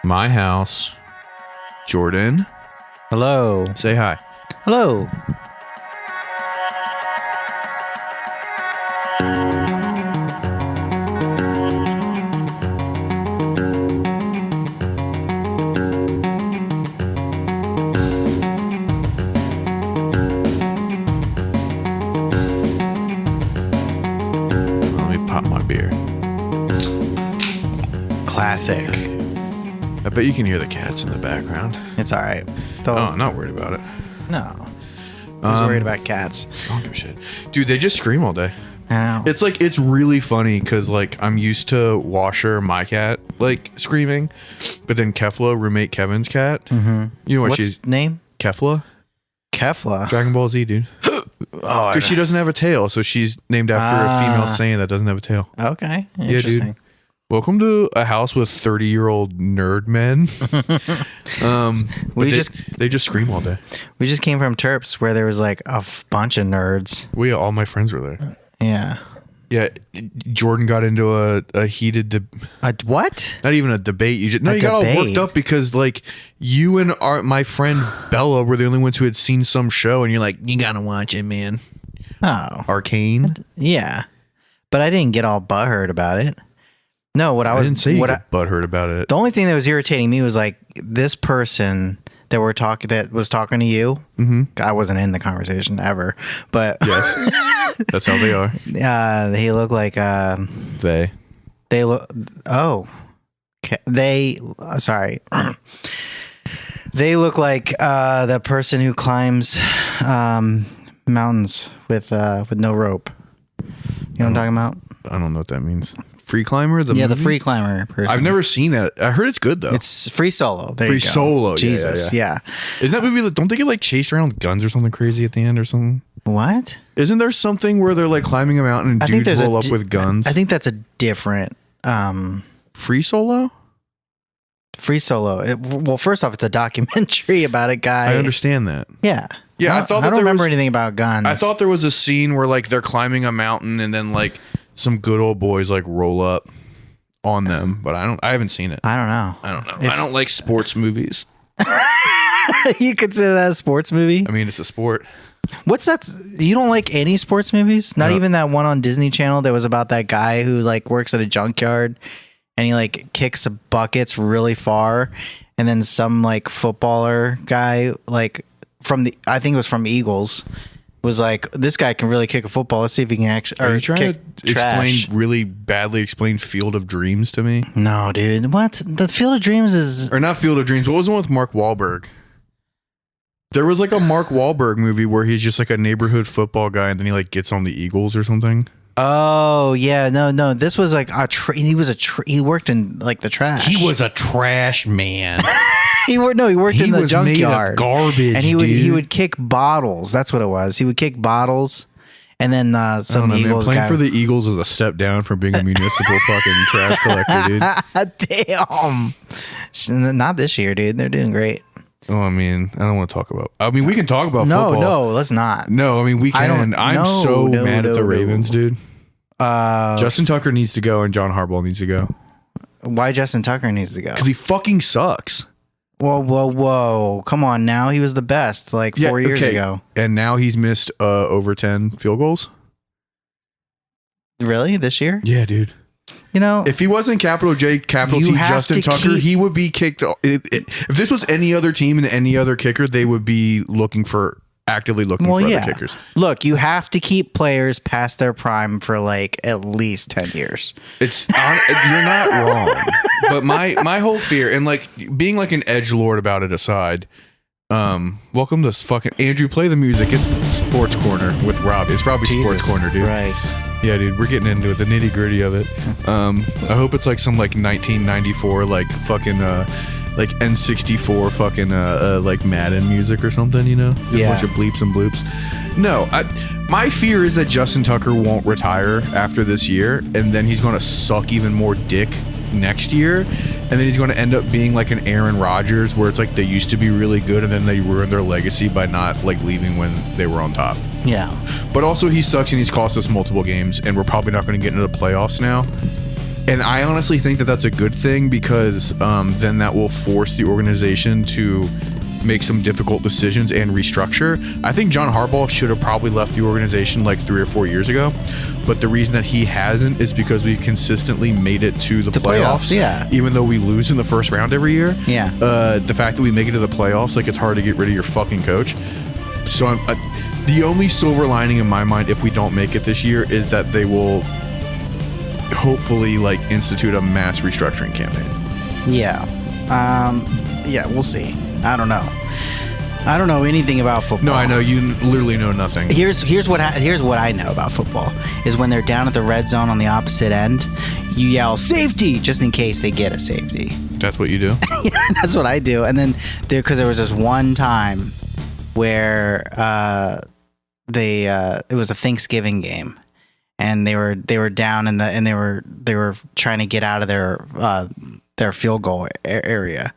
My house. Jordan. Hello. Say hi. Hello. Let me pop my beer. Classic. I bet you can hear the cats in the background. It's all right. Oh, I'm not worried about it. No. Who's worried about cats? I don't give a shit. Dude, they just scream all day. I know. It's really funny because like I'm used to Washer, my cat, like screaming, but then Kefla, roommate Kevin's cat. Mm-hmm. You know what What's she's name? Kefla? Kefla. Dragon Ball Z, dude. Oh, Because she doesn't have a tail, so she's named after a female Saiyan that doesn't have a tail. Okay. Yeah, Interesting. dude. Welcome to a house with 30-year-old nerd men. They just scream all day. We just came from Terps where there was like a bunch of nerds. All my friends were there. Yeah. Yeah, Jordan got into a heated what? not even a debate. You got all worked up because like you and my friend Bella were the only ones who had seen some show, and you're like, you gotta watch it, man. Oh, Arcane. Yeah, but I didn't get all butthurt about it. No, I didn't say you got butthurt about it. The only thing that was irritating me was like this person that was talking to you. Mm-hmm. I wasn't in the conversation ever, but yes, that's how they are. He looked like they look. Oh, sorry. They look like the person who climbs mountains with no rope. You know what I'm talking about? I don't know what that means. Free climber? The free climber person. I've never seen that. I heard it's good though. It's Free Solo. There Free you go. Solo. Jesus. Yeah. Isn't that movie? Don't they get like chased around with guns or something crazy at the end or something? What? Isn't there something where they're like climbing a mountain and dudes roll up with guns? I think that's a different. Free Solo? Free Solo. Well, first off, it's a documentary about a guy. I understand that. Yeah. Yeah, I don't remember anything about guns. I thought there was a scene where like they're climbing a mountain and then like some good old boys like roll up on them, but I haven't seen it. I don't know. I don't like sports movies. You consider that a sports movie? I mean, it's a sport. What's that? You don't like any sports movies? Not even that one on Disney Channel that was about that guy who like works at a junkyard and he like kicks buckets really far, and then some like footballer guy like I think it was from Eagles, was like, this guy can really kick a football. Let's see if he can actually. Are you trying to really badly explain Field of Dreams to me? No, dude. What? The Field of Dreams is... Or not Field of Dreams. What was the one with Mark Wahlberg? There was like a Mark Wahlberg movie where he's just like a neighborhood football guy and then he like gets on the Eagles or something. Oh, yeah. No. This was like he worked in like the trash. He was a trash man. He worked in the junkyard. Made of garbage, and he would kick bottles. That's what it was. He would kick bottles, and then some Eagles playing guy. for the Eagles is a step down from being a municipal fucking trash collector, dude. Damn. Not this year, dude. They're doing great. Oh, I mean, I don't want to talk about. I mean, we can talk about football. No, let's not. No, I mean we can. I'm so mad at the Ravens, dude. Justin Tucker needs to go, and John Harbaugh needs to go. Why Justin Tucker needs to go? Because he fucking sucks. Whoa. Come on now. He was the best like 4 years ago. And now he's missed over 10 field goals. Really? This year? Yeah, dude. You know, if he wasn't capital J, capital T, Justin Tucker, he would be kicked. If this was any other team and any other kicker, they would be actively looking for other kickers. Look, you have to keep players past their prime for like at least 10 years. You're not wrong. But my whole fear, and like being like an edgelord about it aside, welcome to fucking Andrew, play the music. It's Sports Corner with Robbie. It's Robbie Sports Corner, dude. Christ. Yeah, dude, we're getting into it, the nitty gritty of it. I hope it's like some like 1994 like fucking like N64 fucking like Madden music or something, you know? Just a bunch of bleeps and bloops. No, my fear is that Justin Tucker won't retire after this year, and then he's going to suck even more dick next year, and then he's going to end up being like an Aaron Rodgers, where it's like they used to be really good and then they ruined their legacy by not like leaving when they were on top. Yeah. But also he sucks and he's cost us multiple games, and we're probably not going to get into the playoffs now. And I honestly think that that's a good thing because then that will force the organization to make some difficult decisions and restructure. I think John Harbaugh should have probably left the organization like 3 or 4 years ago, but the reason that he hasn't is because we've consistently made it to the playoffs. Yeah, even though we lose in the first round every year. Yeah. The fact that we make it to the playoffs, like, it's hard to get rid of your fucking coach. So the only silver lining in my mind, if we don't make it this year, is that they will hopefully like institute a mass restructuring campaign. Yeah. Yeah, we'll see. I don't know anything about football. No, I know you literally know nothing. Here's what I know about football is when they're down at the red zone on the opposite end, you yell safety just in case they get a safety. That's what you do? Yeah, that's what I do. And then because there was this one time where it was a Thanksgiving game, and they were down and they were trying to get out of their field goal area.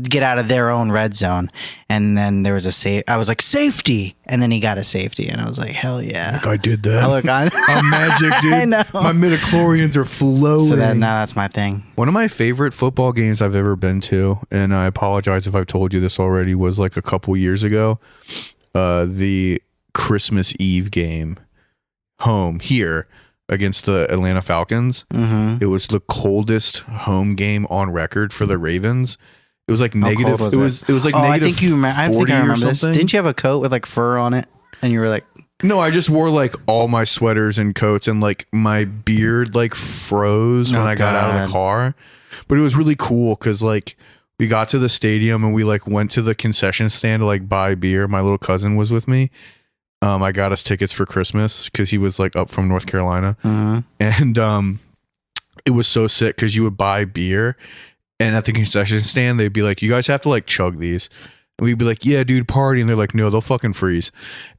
Get out of their own red zone, and then there was I was like safety, and then he got a safety, and I was like, hell yeah! Like I did that. I'm magic, dude. I know. My midichlorians are flowing. So now that's my thing. One of my favorite football games I've ever been to, and I apologize if I've told you this already, was like a couple years ago. The Christmas Eve game, home here against the Atlanta Falcons. Mm-hmm. It was the coldest home game on record for the Ravens. It was like negative. It was like negative. I think I remember this. Something. Didn't you have a coat with like fur on it? And you were like, no, I just wore like all my sweaters and coats, and like my beard like froze when I got out of the car. But it was really cool because like we got to the stadium and we like went to the concession stand to like buy beer. My little cousin was with me. I got us tickets for Christmas because he was like up from North Carolina. Mm-hmm. And it was so sick because you would buy beer, and at the concession stand they'd be like, you guys have to like chug these, and we'd be like, yeah dude, party, and they're like, no, they'll fucking freeze.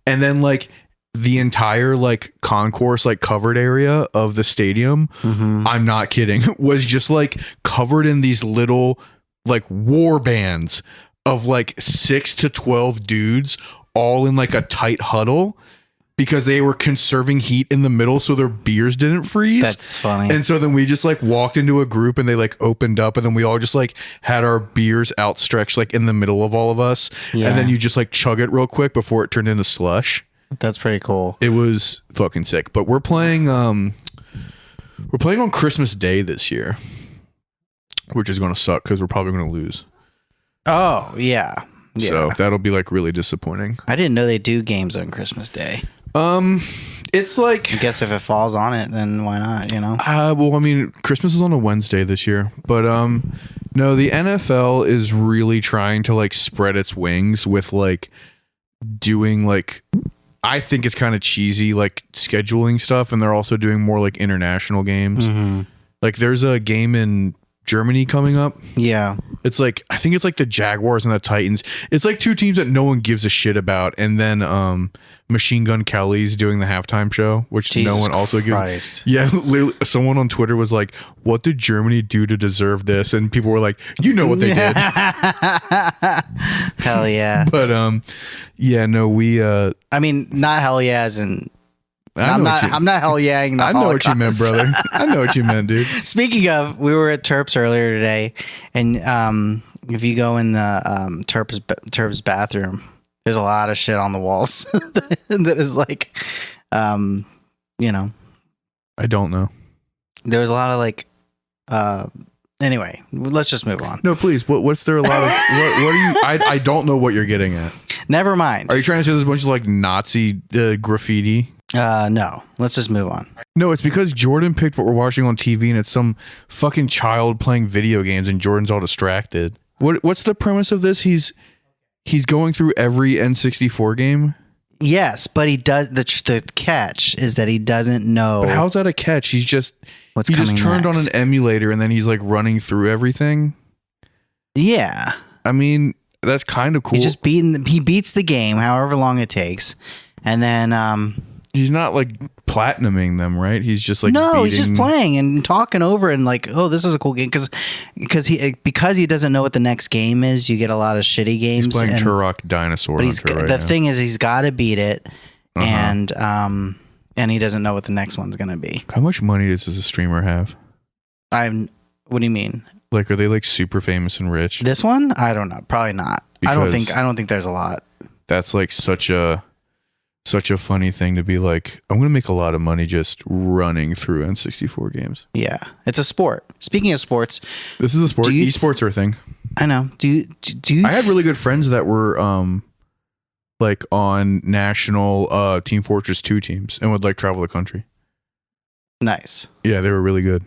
And then like the entire like concourse, like covered area of the stadium, mm-hmm. I'm not kidding, was just like covered in these little like war bands of like 6 to 12 dudes all in like a tight huddle because they were conserving heat in the middle so their beers didn't freeze. That's funny. And so then we just like walked into a group and they like opened up, and then we all just like had our beers outstretched like in the middle of all of us. Yeah. And then you just like chug it real quick before it turned into slush. That's pretty cool. It was fucking sick. But we're playing on Christmas Day this year, which is going to suck because we're probably going to lose. Oh, yeah. So that'll be like really disappointing. I didn't know they do games on Christmas Day. It's like, I guess if it falls on it, then why not, you know? well, I mean, Christmas is on a Wednesday this year, but no, the NFL is really trying to like spread its wings with like doing like, I think it's kind of cheesy like scheduling stuff, and they're also doing more like international games. Mm-hmm. Like there's a game in Germany coming up. Yeah. It's like, I think it's like the Jaguars and the Titans. It's like two teams that no one gives a shit about. And then Machine Gun Kelly's doing the halftime show, which Jesus no one also Christ. gives. Yeah, literally someone on Twitter was like, what did Germany do to deserve this? And people were like, you know what they did. Hell yeah. But yeah, no, we I mean, not hell yeah as in I'm not hell yeahing the I know what you meant, Holocaust. brother. I know what you meant, dude. Speaking of, we were at Terps earlier today, and if you go in the Terps bathroom, there's a lot of shit on the walls that is like, you know. I don't know. There's a lot of like, anyway, let's just move on. No, please. What's there a lot of? What are you? I don't know what you're getting at. Never mind. Are you trying to say there's a bunch of like Nazi graffiti? No. Let's just move on. No, it's because Jordan picked what we're watching on TV, and it's some fucking child playing video games, and Jordan's all distracted. What's the premise of this? He's going through every N64 game. Yes, but he does. The catch is that he doesn't know. But how's that a catch? He just turned on an emulator, and then he's like running through everything. Yeah, I mean, that's kind of cool. He beats the game, however long it takes, and then he's not like platinuming them, right? He's just like he's just playing and talking over and like, oh, this is a cool game because he doesn't know what the next game is. You get a lot of shitty games. He's playing Turok Dinosaur. But the thing is, he's got to beat it, and he doesn't know what the next one's gonna be. How much money does a streamer have? What do you mean? Like, are they like super famous and rich? This one? I don't know. Probably not. I don't think there's a lot. That's like such a funny thing to be like, I'm going to make a lot of money just running through N64 games. Yeah. It's a sport. Speaking of sports. This is a sport. Esports are a thing. I know. Do you I had really good friends that were like on national Team Fortress 2 teams and would like travel the country. Nice. Yeah, they were really good.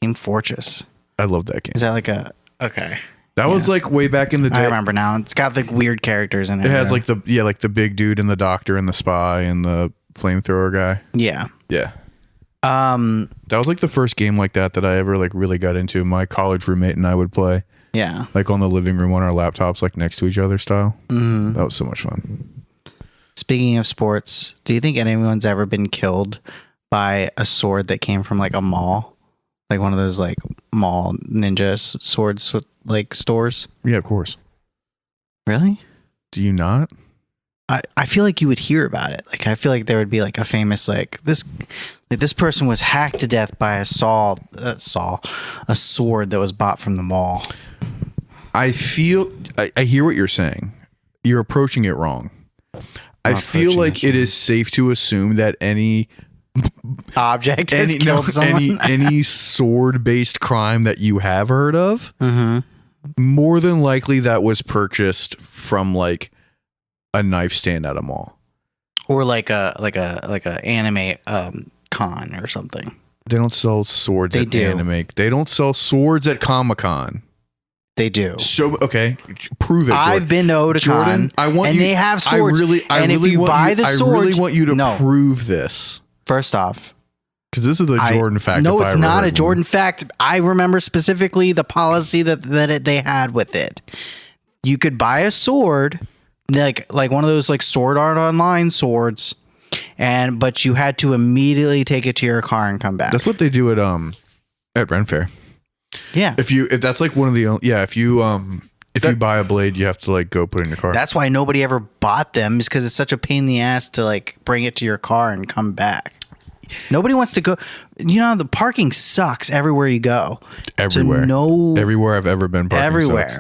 Team Fortress. I love that game. Is that like a... Okay. That was like way back in the day. I remember now. It's got like weird characters in it. It has like the big dude and the doctor and the spy and the flamethrower guy. Yeah. Yeah. That was like the first game like that I ever like really got into. My college roommate and I would play. Yeah. Like on the living room on our laptops, like next to each other style. Mm-hmm. That was so much fun. Speaking of sports, do you think anyone's ever been killed by a sword that came from like a mall? Like one of those like mall ninja swords like stores? Yeah, of course. Really? Do you not? I feel like you would hear about it. Like I feel like there would be like a famous this person was hacked to death by a sword that was bought from the mall. I hear what you're saying. You're approaching it wrong. I feel like it is safe to assume that any object has killed someone. any sword-based crime that you have heard of, more than likely that was purchased from like a knife stand at a mall, or like a anime con or something. They don't sell swords at anime. They don't sell swords at Comic-Con. They do. So okay, prove it. Jordan. I've been to Otakon, Jordan, they have swords. I really want you to prove this. First off, because this is a Jordan fact. No, it's not a Jordan fact. I remember specifically the policy that they had with it. You could buy a sword, like one of those like Sword Art Online swords, but you had to immediately take it to your car and come back. That's what they do at Ren Fair. Yeah. If that's like one of the if you buy a blade, you have to like go put it in your car. That's why nobody ever bought them, is because it's such a pain in the ass to like bring it to your car and come back. Nobody wants to go. The parking sucks everywhere you go. Everywhere. So everywhere I've ever been. Parking sucks.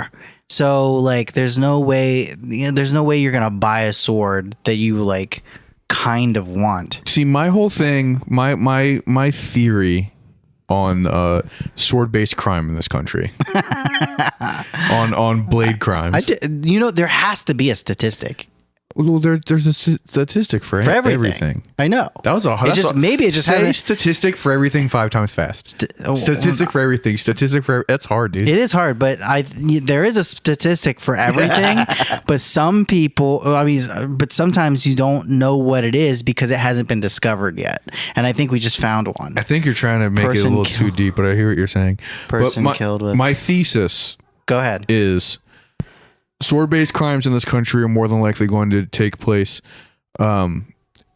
So like, there's no way you're gonna buy a sword that you like kind of want. See, my whole thing, my theory on sword-based crime in this country, on blade crimes. There has to be a statistic. Well, there's a statistic for everything. I know. Maybe it just has a statistic for everything 5 times fast. Statistic for everything. That's hard, dude. It is hard, but there is a statistic for everything. But some people, but sometimes you don't know what it is because it hasn't been discovered yet. And I think we just found one. I think you're trying to make it a little too deep, but I hear what you're saying. Killed with. My thesis. Go ahead. Is sword-based crimes in this country are more than likely going to take place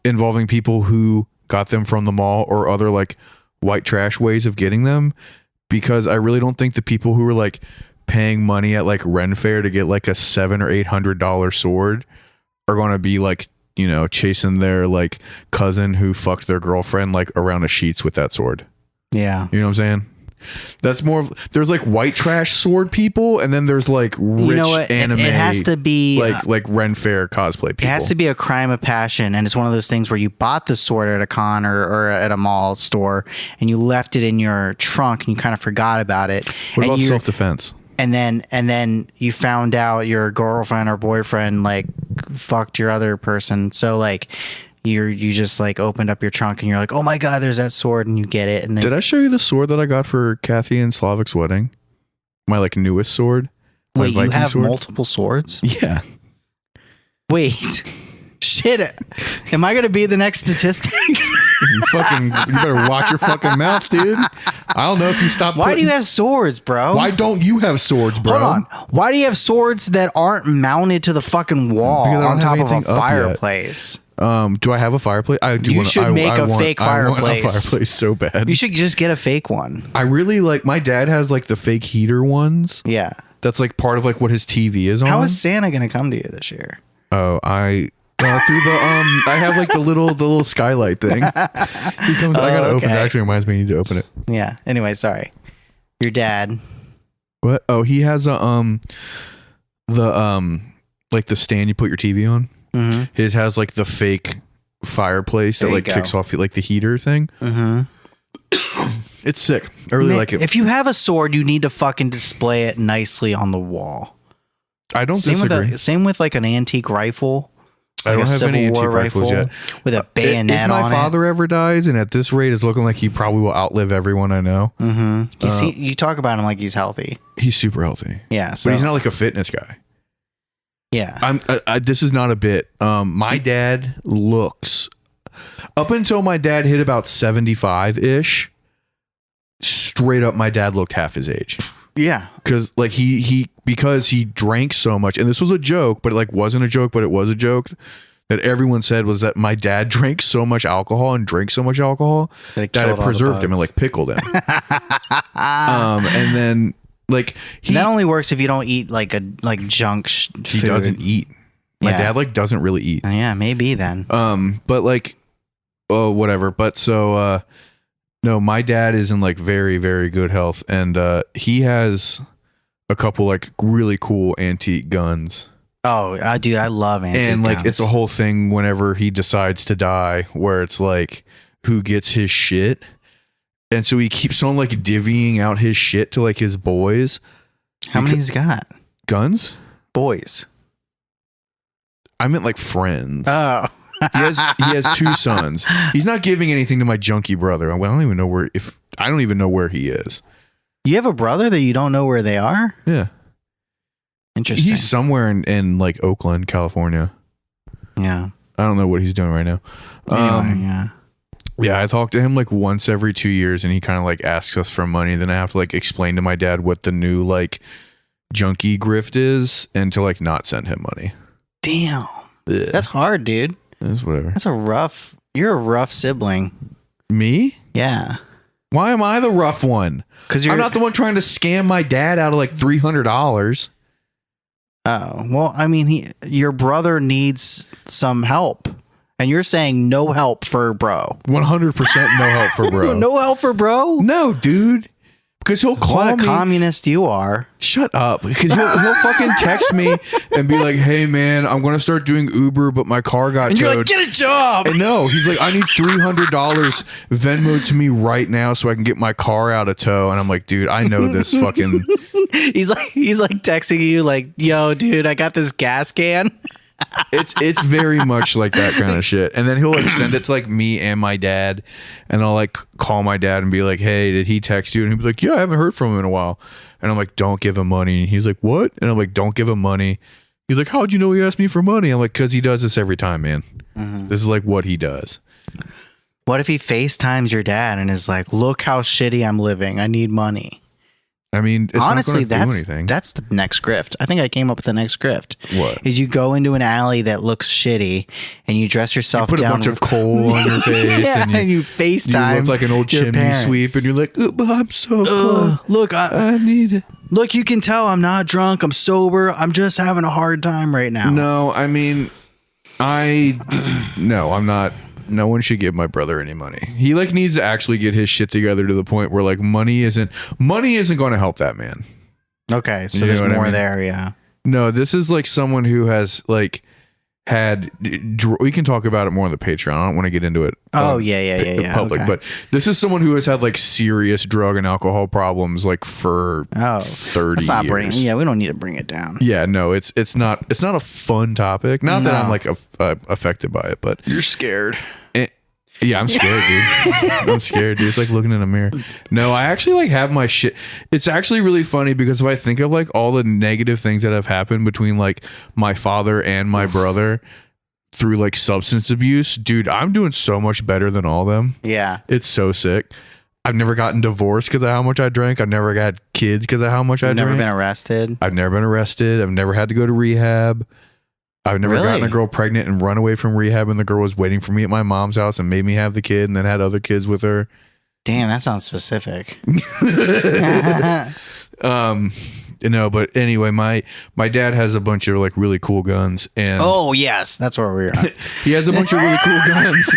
involving people who got them from the mall or other like white trash ways of getting them, because I really don't think the people who were like paying money at like Ren Fair to get like a $700 or $800 sword are going to be like, chasing their like cousin who fucked their girlfriend like around the sheets with that sword. Yeah. You know what I'm saying? That's more of, there's like white trash sword people, and then there's like rich anime. It has to be like Ren Fair cosplay people. It has to be a crime of passion, and it's one of those things where you bought the sword at a con or at a mall store, and you left it in your trunk, and you kind of forgot about it. What about self-defense? And then you found out your girlfriend or boyfriend like fucked your other person, so like. You just like opened up your trunk and you're like, oh my god, there's that sword, and you get it. And then, did I show you the sword that I got for Kathy and Slavic's wedding? My like newest sword. Wait, you have multiple swords? Yeah. Wait, shit. Am I gonna be the next statistic? you better watch your fucking mouth, dude. I don't know if you stop. Why do you have swords, bro? Why don't you have swords, bro? Hold on. Why do you have swords that aren't mounted to the fucking wall on top of a fireplace? Do I have a fireplace? I do. You should make a fake fireplace. I want a fireplace so bad. You should just get a fake one. I really like. My dad has like the fake heater ones. Yeah, that's like part of like what his TV is on. How is Santa gonna come to you this year? Oh, through the I have like the little skylight thing. He comes. I gotta open it. Actually, reminds me I need to open it. Yeah. Anyway, sorry. Your dad. What? Oh, he has a like the stand you put your TV on. Mm-hmm. His has like the fake fireplace that like kicks off like the heater thing. Mm-hmm. It's sick. I really like it. If you have a sword, you need to fucking display it nicely on the wall. I don't disagree. Same with like an antique rifle. I don't have any antique rifles yet. With a bayonet if my father ever dies, and at this rate is looking like he probably will outlive everyone I know. Mm-hmm. You talk about him like he's healthy. He's super healthy. Yeah. So. But he's not like a fitness guy. Yeah. This is not a bit. My dad looks, up until my dad hit about 75-ish, straight up my dad looked half his age. Yeah. Because like because he drank so much, and this was a joke, but it like wasn't a joke, but it was a joke that everyone said was that my dad drank so much alcohol and drank so much alcohol that it preserved him and like pickled him. And then like that only works if you don't eat like junk food. He doesn't eat. My dad like doesn't really eat. Yeah, maybe then. But like, oh, whatever. But so no, my dad is in like very, very good health, and he has a couple like really cool antique guns. Oh, dude, I love antique guns. And like it's a whole thing whenever he decides to die, where it's like who gets his shit. And so he keeps on like divvying out his shit to like his boys. How many he's got? Guns? Boys. I meant like friends. Oh. he has 2 sons. He's not giving anything to my junkie brother. I don't even know where he is. You have a brother that you don't know where they are? Yeah. Interesting. He's somewhere in like Oakland, California. Yeah. I don't know what he's doing right now. Anyway, yeah. Yeah, I talk to him like once every 2 years, and he kind of like asks us for money. Then I have to like explain to my dad what the new like junkie grift is, and to like not send him money. Damn. Ugh. That's hard, dude. That's whatever. You're a rough sibling. Me? Yeah. Why am I the rough one? Because I'm not the one trying to scam my dad out of like $300. Oh, well, I mean, your brother needs some help. And you're saying no help for bro. 100% no help for bro. No help for bro? No, dude. Because he'll call me. What a communist you are. Shut up. Because he'll fucking text me and be like, hey, man, I'm going to start doing Uber, but my car got towed. You're like, get a job. And no, he's like, I need $300 Venmo to me right now so I can get my car out of tow. And I'm like, dude, I know this fucking. He's like texting you like, yo, dude, I got this gas can. It's very much like that kind of shit. And then he'll like send it to like me and my dad, and I'll like call my dad and be like, hey, did he text you? And he'll be like, yeah, I haven't heard from him in a while. And I'm like, don't give him money. And he's like, what? And I'm like, don't give him money. He's like, how'd you know he asked me for money? I'm like, because he does this every time, man. Mm-hmm. This is like what he does. What if he FaceTimes your dad and is like, look how shitty I'm living, I need money? I mean, it's honestly, not gonna do anything. That's the next grift. I think I came up with the next grift. What? Is you go into an alley that looks shitty and you dress yourself down. You put down a bunch of coal on your face. Yeah, and you FaceTime. You look like an old chimney parents. sweep, and you're like, I'm so cool. Look, I need it. Look, you can tell I'm not drunk. I'm sober. I'm just having a hard time right now. No, I mean, no, I'm not. No one should give my brother any money. He like needs to actually get his shit together to the point where like money isn't going to help that man. Okay, so there's more there, yeah. No, this is like someone who has like had. We can talk about it more on the Patreon. I don't want to get into it. Yeah. Public, okay. But this is someone who has had like serious drug and alcohol problems like for 30 years. We don't need to bring it down. Yeah, no, it's not a fun topic. Not that I'm like affected by it, but you're scared. Yeah, I'm scared, dude. I'm scared, dude. It's like looking in a mirror. No, I actually like have my shit. It's actually really funny because if I think of like all the negative things that have happened between like my father and my brother through like substance abuse, dude, I'm doing so much better than all of them. Yeah. It's so sick. I've never gotten divorced because of how much I drank. I've never got kids because of how much I drank. Never been arrested? I've never been arrested. I've never had to go to rehab. I've never gotten a girl pregnant and run away from rehab, and the girl was waiting for me at my mom's house and made me have the kid and then had other kids with her. Damn, that sounds specific. But anyway, my dad has a bunch of like really cool guns, and oh yes, that's where we're at. He has a bunch of really cool guns,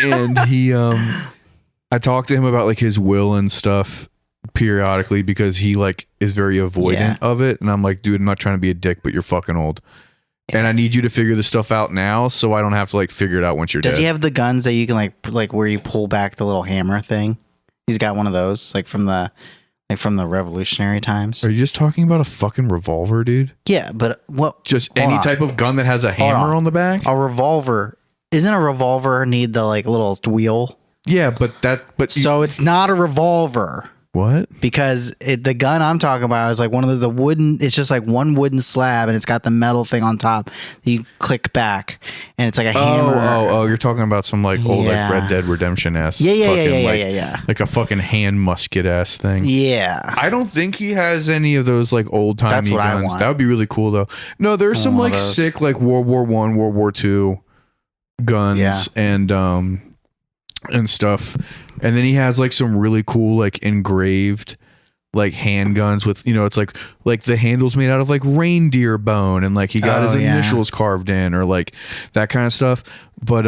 and he I talked to him about like his will and stuff periodically because he like is very avoidant of it, and I'm like, dude, I'm not trying to be a dick, but you're fucking old. And I need you to figure this stuff out now, so I don't have to like figure it out once you're dead. Does he have the guns that you can like where you pull back the little hammer thing? He's got one of those, like from the revolutionary times. Are you just talking about a fucking revolver, dude? Yeah, but what? Just any type of gun that has a hammer on the back? A revolver. Isn't a revolver need the like little wheel? Yeah, so it's not a revolver. What? Because the gun I'm talking about is like one of the wooden. It's just like one wooden slab, and it's got the metal thing on top that you click back, and it's like a hammer. Oh! You're talking about some like old like Red Dead Redemption ass. Yeah. Like a fucking hand musket ass thing. Yeah. I don't think he has any of those like old timey guns. That would be really cool though. No, there's some like sick like World War I, World War II guns and stuff. And then he has like some really cool like engraved like handguns with, you know, it's like the handles made out of like reindeer bone, and like he got his initials carved in, or like that kind of stuff. But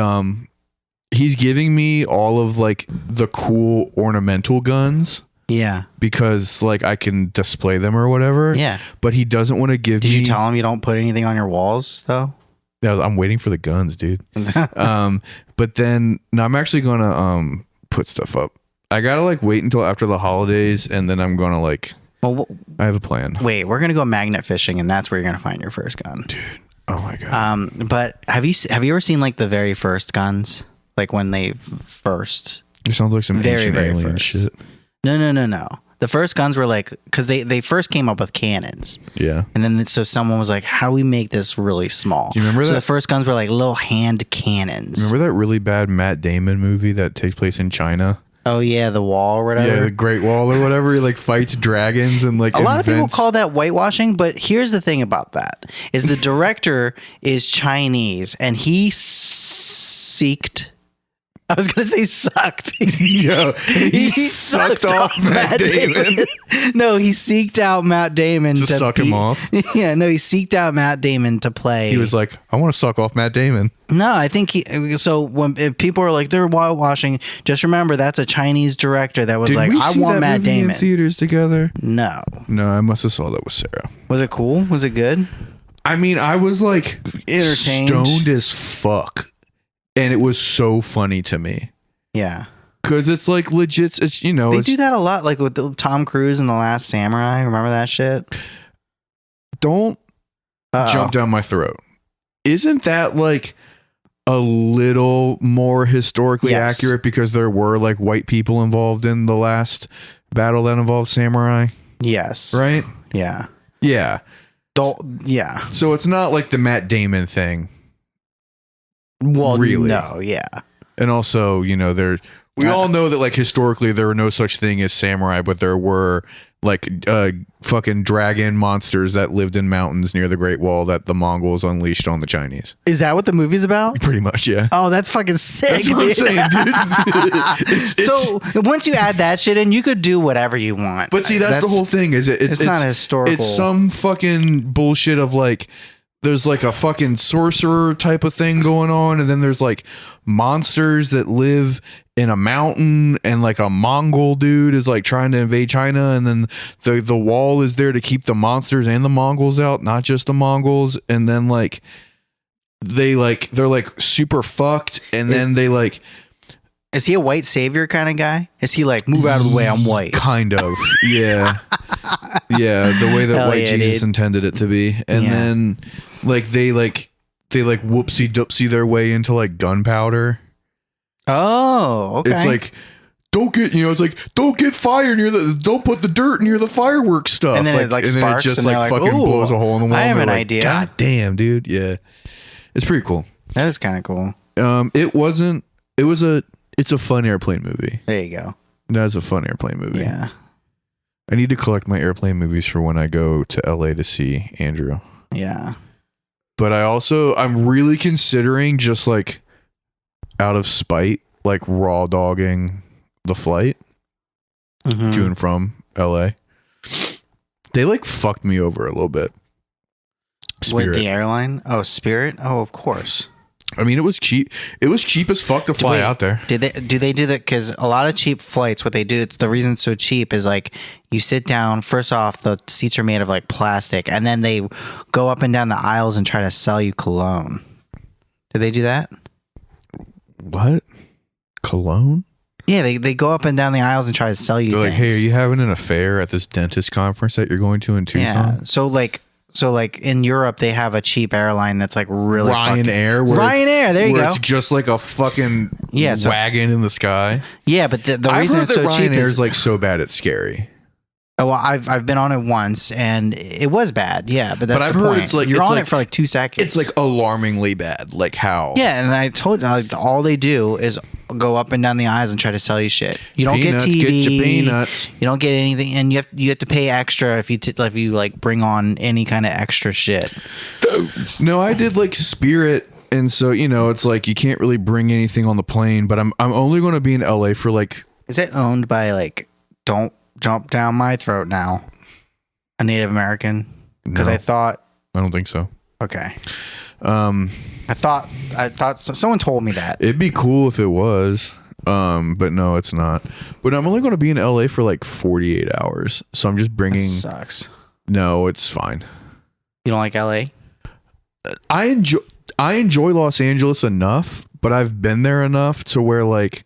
he's giving me all of like the cool ornamental guns. Yeah. Because like I can display them or whatever. Yeah. But he doesn't want to give me. Did you tell him you don't put anything on your walls though? Yeah, I'm waiting for the guns, dude. But then no, I'm actually gonna put stuff up. I gotta like wait until after the holidays, and then I'm gonna like. Well, I have a plan. Wait, we're gonna go magnet fishing, and that's where you're gonna find your first gun, dude. Oh my god. But have you ever seen like the very first guns, like when they first? It sounds like some very alien shit. No. The first guns were like, because they first came up with cannons. Yeah. And then so someone was like, how do we make this really small? Do you remember that? So the first guns were like little hand cannons. Remember that really bad Matt Damon movie that takes place in China? Oh yeah, The Wall or whatever. Yeah, The Great Wall or whatever. He like fights dragons and like a lot of people call that whitewashing, but here's the thing about that is the director is Chinese, and he seeked. I was gonna say sucked. Yo, he sucked off Matt Damon. No, he seeked out Matt Damon to suck him off. Yeah, no, he seeked out Matt Damon to play. He was like, I want to suck off Matt Damon. No, I think so if people are like they're whitewashing, just remember that's a Chinese director that was like, I want Matt Damon. In theaters together? No, I must have saw that with Sarah. Was it cool? Was it good? I mean, I was like entertained, stoned as fuck. And it was so funny to me. Yeah. Because it's like legit. It's, you know. They do that a lot. Like with Tom Cruise in The Last Samurai. Remember that shit? Don't jump down my throat. Isn't that like a little more historically accurate because there were like white people involved in the last battle that involved samurai? Yes. Right? Yeah. Yeah. Yeah. So it's not like the Matt Damon thing. Well, really? No, yeah. And also, you know, we all know that like historically there were no such thing as samurai, but there were like fucking dragon monsters that lived in mountains near the Great Wall that the Mongols unleashed on the Chinese. Is that what the movie's about? Pretty much, yeah. Oh, that's fucking sick. That's what I'm saying, dude. So once you add that shit in, you could do whatever you want. But see, that's the whole thing. It's not historical. It's some fucking bullshit of like. There's like a fucking sorcerer type of thing going on, and then there's like monsters that live in a mountain, and like a Mongol dude is like trying to invade China, and then the wall is there to keep the monsters and the Mongols out, not just the Mongols. And then like they're like super fucked, and then they like. Is he a white savior kind of guy? Is he like, move out of the way, I'm white? Kind of, yeah. Yeah, the way that white Jesus intended it to be. And then like they whoopsie doopsie their way into like gunpowder. Oh, okay. It's like don't get fire don't put the dirt near the fireworks stuff. And then like, it like sparks, it just and like fucking blows a hole in the wall. I have an idea. God damn, dude. Yeah. It's pretty cool. That is kind of cool. It's a fun airplane movie. There you go. That's a fun airplane movie. Yeah. I need to collect my airplane movies for when I go to LA to see Andrew. Yeah. But I'm really considering just like out of spite, like raw dogging the flight to and from LA. They like fucked me over a little bit. Spirit. With the airline? Oh, Spirit? Oh, of course. I mean, it was cheap. It was cheap as fuck to fly out there. Do they do that? Because a lot of cheap flights, what they do, it's the reason it's so cheap is like you sit down. First off, the seats are made of like plastic, and then they go up and down the aisles and try to sell you cologne. Do they do that? What? Cologne? Yeah, they go up and down the aisles and try to sell you. They're like, things. hey, are you having an affair at this dentist conference that you're going to in Tucson? Yeah. So like in Europe, they have a cheap airline that's like really Ryanair. Ryanair. There you go. It's just like a fucking wagon in the sky. Yeah, but the reason it's so cheap is like so bad it's scary. Oh, well, I've been on it once and it was bad. Yeah, but that's I've the heard point. it's like you're on it for like 2 seconds. It's like alarmingly bad. Like how? Yeah, and I told you like, all they do is go up and down the aisles and try to sell you shit. You don't peanuts, get TV. Get your peanuts. You don't get anything, and you have to pay extra if you like bring on any kind of extra shit. No, I did like Spirit. And so, it's like you can't really bring anything on the plane, but I'm only going to be in LA for like. Is it owned by like Don't Jump Down My Throat now? A Native American? Because No. I don't think so. Okay. I thought someone told me that. It'd be cool if it was. But no, it's not. But I'm only going to be in LA for like 48 hours. So I'm just bringing. That sucks. No, it's fine. You don't like LA? I enjoy Los Angeles enough, but I've been there enough to where like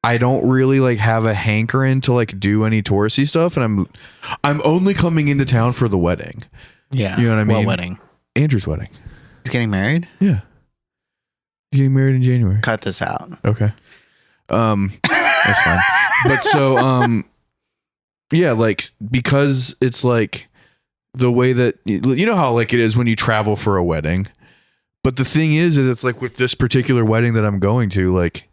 I don't really like have a hankering to like do any touristy stuff, and I'm only coming into town for the wedding. Yeah. You know what I mean? What wedding? Andrew's wedding. He's getting married? Yeah. He's getting married in January. Cut this out. Okay. That's fine. But so yeah, like because it's like the way that you know how like it is when you travel for a wedding. But the thing is it's like with this particular wedding that I'm going to, like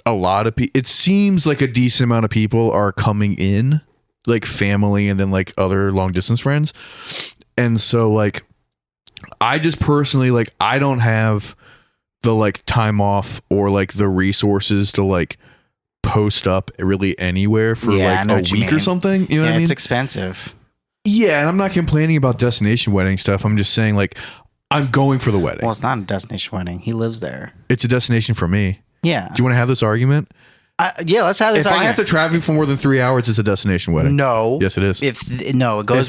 a lot of people, it seems like a decent amount of people are coming in, like family and then like other long distance friends. And so like I just personally like I don't have the like time off or like the resources to like post up really anywhere for like a week or something. You know what I mean? It's expensive. Yeah, and I'm not complaining about destination wedding stuff. I'm just saying like I'm going for the wedding. Well, it's not a destination wedding. He lives there. It's a destination for me. Yeah. Do you want to have this argument? Yeah, let's have this If argument. I have to travel for more than 3 hours, it's a destination wedding. No. Yes, it is. It goes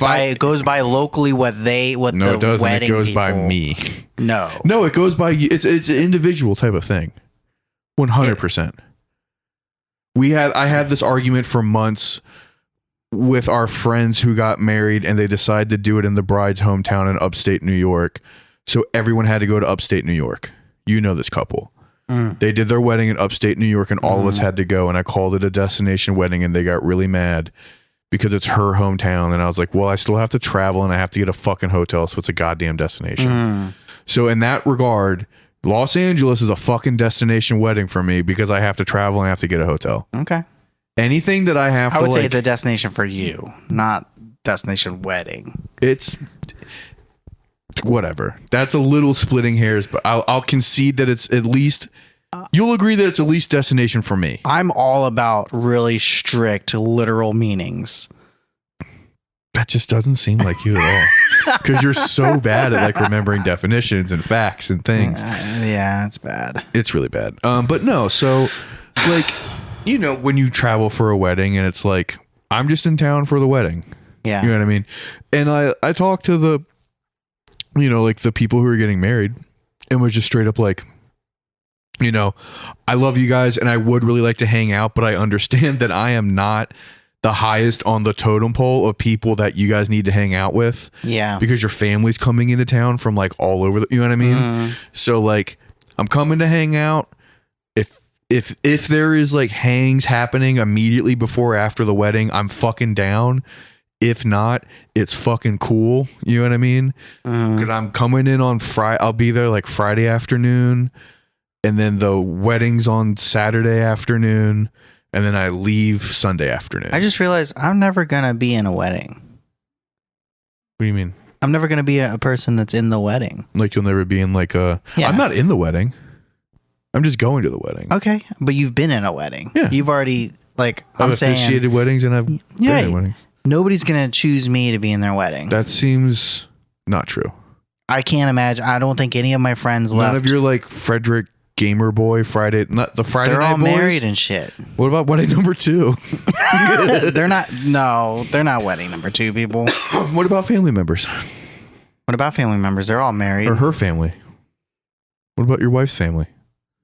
by locally what No, the it doesn't. wedding It goes people. by me. No, it goes by it's an individual type of thing. 100%. I had this argument for months with our friends who got married, and they decided to do it in the bride's hometown in upstate New York. So everyone had to go to upstate New York. You know this couple. They did their wedding in upstate New York, and all of us had to go, and I called it a destination wedding, and they got really mad because it's her hometown. And I was like, well, I still have to travel and I have to get a fucking hotel, so it's a goddamn destination. So in that regard, Los Angeles is a fucking destination wedding for me because I have to travel and I have to get a hotel. Okay. Anything that I have to I would say like, it's a destination for you, not destination wedding. it's whatever. That's a little splitting hairs, but I'll concede that it's at least, you'll agree that it's at least destination for me. I'm all about really strict literal meanings. That just doesn't seem like you at all. Because you're so bad at like remembering definitions and facts and things. Yeah, it's bad. It's really bad. But no, so like, you know, when you travel for a wedding and it's like, I'm just in town for the wedding. Yeah. You know what I mean? And I talked to the, you know, like the people who are getting married and was just straight up like, you know, I love you guys and I would really like to hang out, but I understand that I am not the highest on the totem pole of people that you guys need to hang out with. Yeah. Because your family's coming into town from like all over you know what I mean? So like I'm coming to hang out. If there is like hangs happening immediately before or after the wedding, I'm fucking down. If not, it's fucking cool. You know what I mean? Because I'm coming in on Friday. I'll be there like Friday afternoon. And then the wedding's on Saturday afternoon. And then I leave Sunday afternoon. I just realized I'm never going to be in a wedding. What do you mean? I'm never going to be a person that's in the wedding. Like you'll never be in like a... Yeah. I'm not in the wedding. I'm just going to the wedding. Okay. But you've been in a wedding. Yeah. You've already, like, I've officiated weddings and I've been in weddings. Nobody's going to choose me to be in their wedding. That seems not true. I can't imagine. I don't think any of my friends left. None of your like Frederick Gamer Boy Friday, not the Friday They're Night all Boys? married and shit. What about wedding number 2? They're not. No, they're not wedding number 2 people. What about family members? What about family members? They're all married. Or her family? What about your wife's family?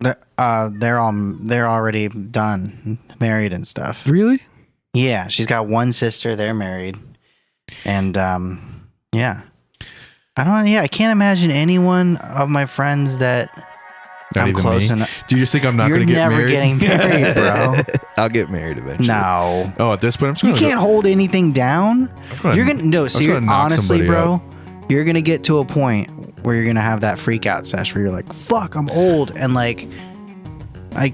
They're already done, married and stuff. Really? Yeah, she's got one sister. They're married, and yeah. I can't imagine anyone of my friends that Not I'm even close me? enough. Do you just think I'm not going to get married? You're never getting married, bro. I'll get married eventually. No. Oh, at this point, I'm just You going to can't hold anything down. You're gonna honestly, bro. You're gonna get to a point where you're gonna have that freak out session where you're like, "Fuck, I'm old," and like, I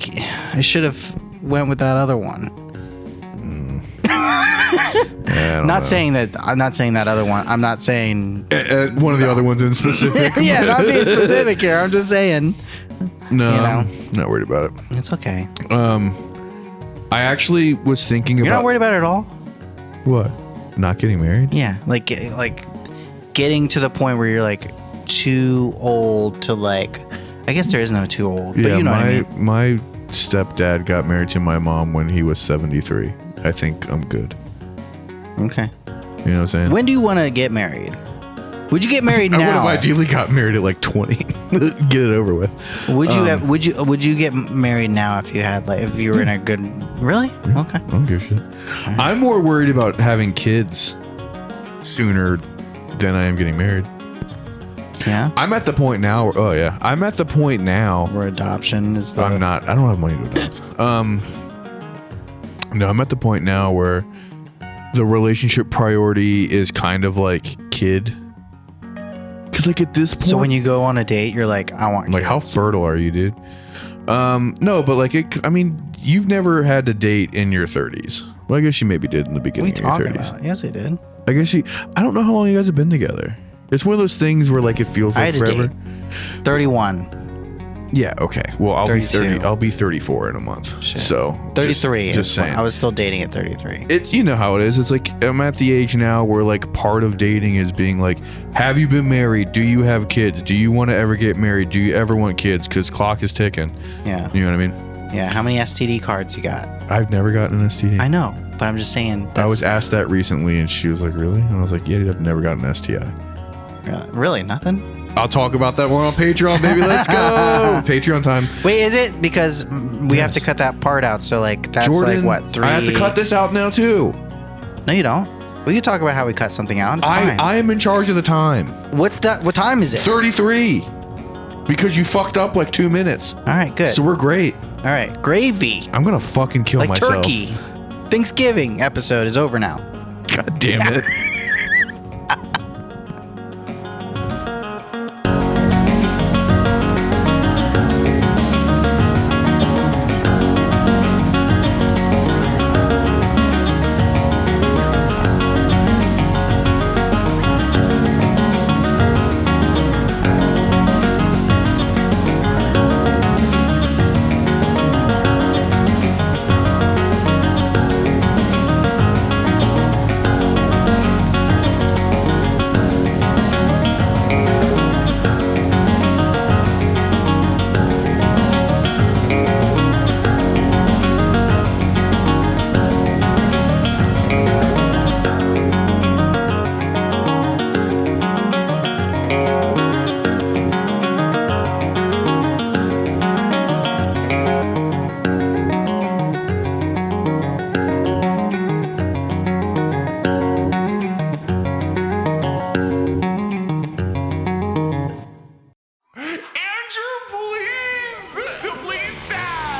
should have went with that other one. I'm not saying that other one. I'm not saying one of the other ones in specific. yeah, not being specific here. I'm just saying. No, You know? I'm not worried about it. It's okay. I actually was thinking about. You're not worried about it at all? What? Not getting married? Yeah, like getting to the point where you're like too old to like. I guess there is no too old. But Yeah, you know what I mean. my stepdad got married to my mom when he was 73. I think I'm good. Okay. You know what I'm saying? When do you want to get married? Would you get married I would now? have ideally got married at like 20. Get it over with. Would you get married now if you were in a good really? Okay. I don't give a shit. Right. I'm more worried about having kids sooner than I am getting married. Yeah. I'm at the point now. I'm at the point now. Where adoption is the I'm not. I don't have money to adopt. No, I'm at the point now where the relationship priority is kind of like kid. Because like at this point, So when you go on a date, you're like, I want like kids. how fertile are you, dude? No, but like I mean, you've never had to date in your 30s. Well, I guess you maybe did in the beginning of your 30s. About? Yes, I did. I guess I don't know how long you guys have been together. It's one of those things where like it feels I like had a forever. date. 31. Yeah. Okay. Well, I'll 32. be 30. I'll be 34 in a month. Shit. So 33. Just saying. I was still dating at 33. It's, you know how it is. It's like I'm at the age now where like part of dating is being like, have you been married? Do you have kids? Do you want to ever get married? Do you ever want kids? Because clock is ticking. Yeah. You know what I mean? Yeah. How many STD cards you got? I've never gotten an STD. I know, but I'm just saying. I was asked that recently, and she was like, "Really?" And I was like, "Yeah, dude, I've never gotten an STI." Really nothing. I'll talk about that more on Patreon, baby. Let's go. Patreon time. Wait, is it because we have to cut that part out? So like that's Jordan, like what 3? I have to cut this out now too. No, you don't. We can talk about how we cut something out. It's fine. I am in charge of the time. What's that? What time is it? 33. Because you fucked up like 2 minutes. All right, good. So we're great. All right, gravy. I'm gonna fucking kill Like myself. turkey. Thanksgiving episode is over now. God damn it. Andrew, please! Delete that!